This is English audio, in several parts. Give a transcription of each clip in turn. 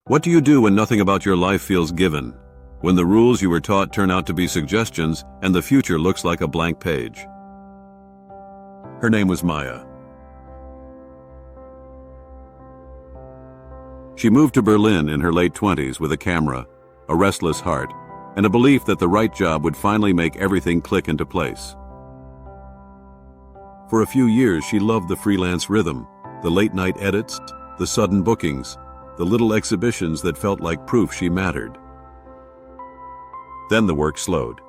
What do you do when nothing about your life feels given? When the rules you were taught turn out to be suggestions and the future looks like a blank page? Her name was Maya. She moved to Berlin in her late 20s with a camera, a restless heart, and a belief that the right job would finally make everything click into place. For a few years, she loved the freelance rhythm, the late-night edits, the sudden bookings, the little exhibitions that felt like proof she mattered. Then the work slowed.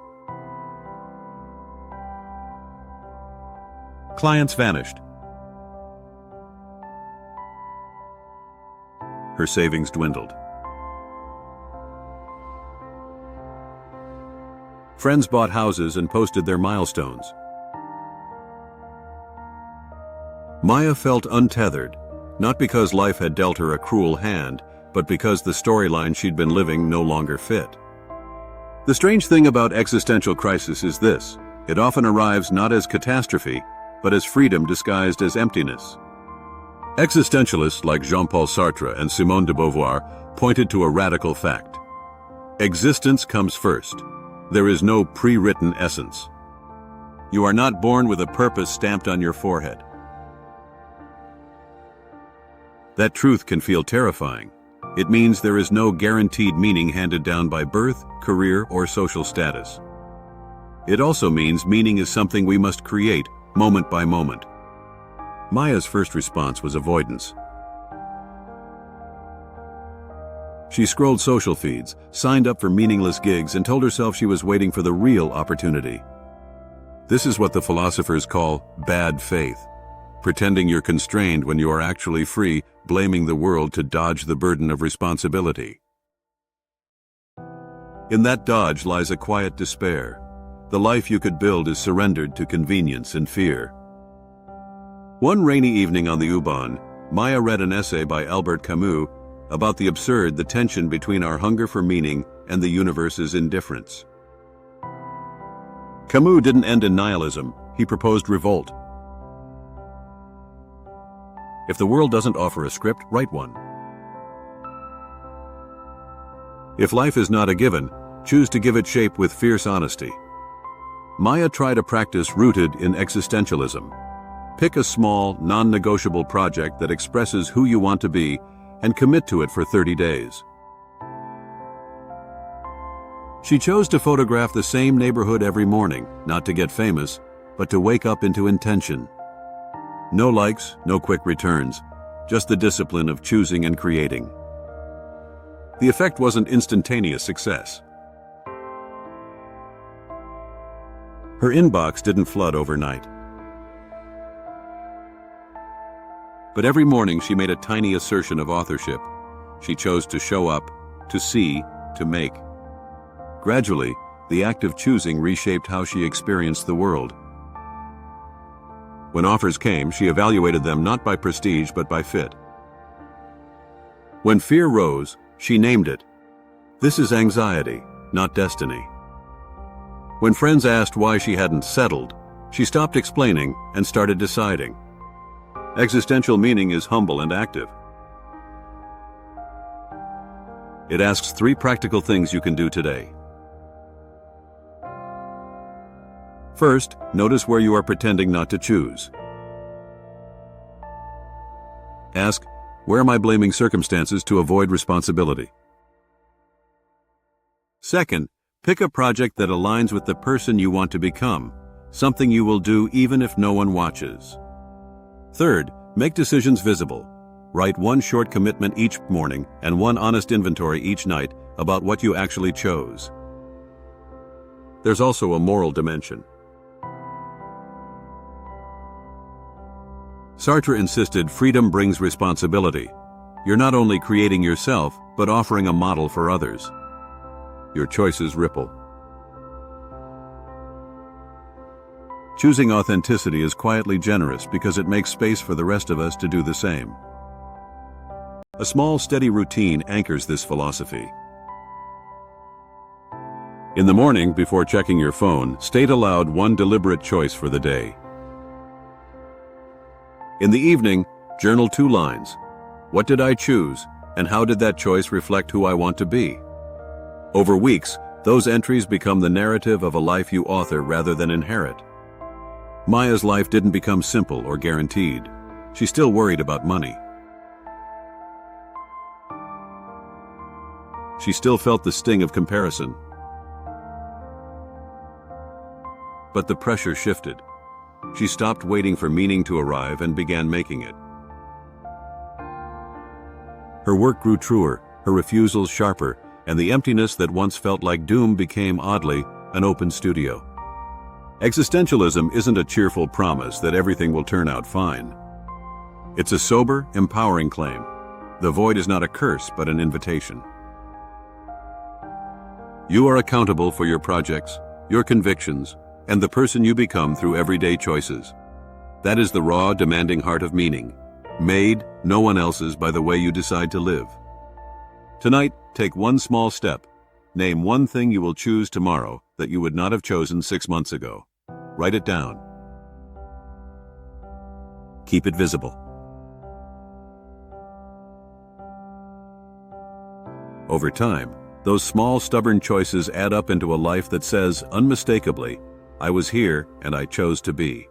Clients vanished. Her savings dwindled. Friends bought houses and posted their milestones. Maya felt untethered, not because life had dealt her a cruel hand, but because the storyline she'd been living no longer fit. The strange thing about existential crisis is this: it often arrives not as catastrophe, but as freedom disguised as emptiness. Existentialists like Jean-Paul Sartre and Simone de Beauvoir pointed to a radical fact. Existence comes first. There is no pre-written essence. You are not born with a purpose stamped on your forehead. That truth can feel terrifying. It means there is no guaranteed meaning handed down by birth, career, or social status. It also means meaning is something we must create, moment by moment. Maya's first response was avoidance. She scrolled social feeds, signed up for meaningless gigs, and told herself she was waiting for the real opportunity. This is what the philosophers call bad faith. Pretending you're constrained when you are actually free, blaming the world to dodge the burden of responsibility. In that dodge lies a quiet despair. The life you could build is surrendered to convenience and fear. One rainy evening on the U-Bahn, Maya read an essay by Albert Camus about the absurd, the tension between our hunger for meaning and the universe's indifference. Camus didn't end in nihilism, he proposed revolt. If the world doesn't offer a script, write one. If life is not a given, choose to give it shape with fierce honesty. Maya tried a practice rooted in existentialism. Pick a small, non-negotiable project that expresses who you want to be and commit to it for 30 days. She chose to photograph the same neighborhood every morning, not to get famous, but to wake up into intention. No likes, no quick returns, just the discipline of choosing and creating. The effect wasn't instantaneous success. Her inbox didn't flood overnight. But every morning she made a tiny assertion of authorship. She chose to show up, to see, to make. Gradually, the act of choosing reshaped how she experienced the world. When offers came, she evaluated them not by prestige but by fit. When fear rose, she named it. This is anxiety, not destiny. When friends asked why she hadn't settled, she stopped explaining and started deciding. Existential meaning is humble and active. It asks 3 practical things you can do today. First, notice where you are pretending not to choose. Ask, where am I blaming circumstances to avoid responsibility? Second, pick a project that aligns with the person you want to become, something you will do even if no one watches. Third, make decisions visible. Write one short commitment each morning and one honest inventory each night about what you actually chose. There's also a moral dimension. Sartre insisted freedom brings responsibility. You're not only creating yourself, but offering a model for others. Your choices ripple. Choosing authenticity is quietly generous because it makes space for the rest of us to do the same. A small, steady routine anchors this philosophy. In the morning, before checking your phone, state aloud one deliberate choice for the day. In the evening, journal 2 lines. What did I choose, And how did that choice reflect who I want to be? Over weeks, those entries become the narrative of a life you author rather than inherit. Maya's life didn't become simple or guaranteed. She still worried about money. She still felt the sting of comparison. But the pressure shifted. She stopped waiting for meaning to arrive and began making it. Her work grew truer, her refusals sharper, and the emptiness that once felt like doom became, oddly, an open studio. Existentialism isn't a cheerful promise that everything will turn out fine. It's a sober, empowering claim. The void is not a curse, but an invitation. You are accountable for your projects, your convictions, and the person you become through everyday choices. That is the raw, demanding heart of meaning, made no one else's by the way you decide to live. Tonight, take one small step. Name one thing you will choose tomorrow that you would not have chosen 6 months ago. Write it down. Keep it visible. Over time, those small, stubborn choices add up into a life that says, unmistakably, I was here and I chose to be.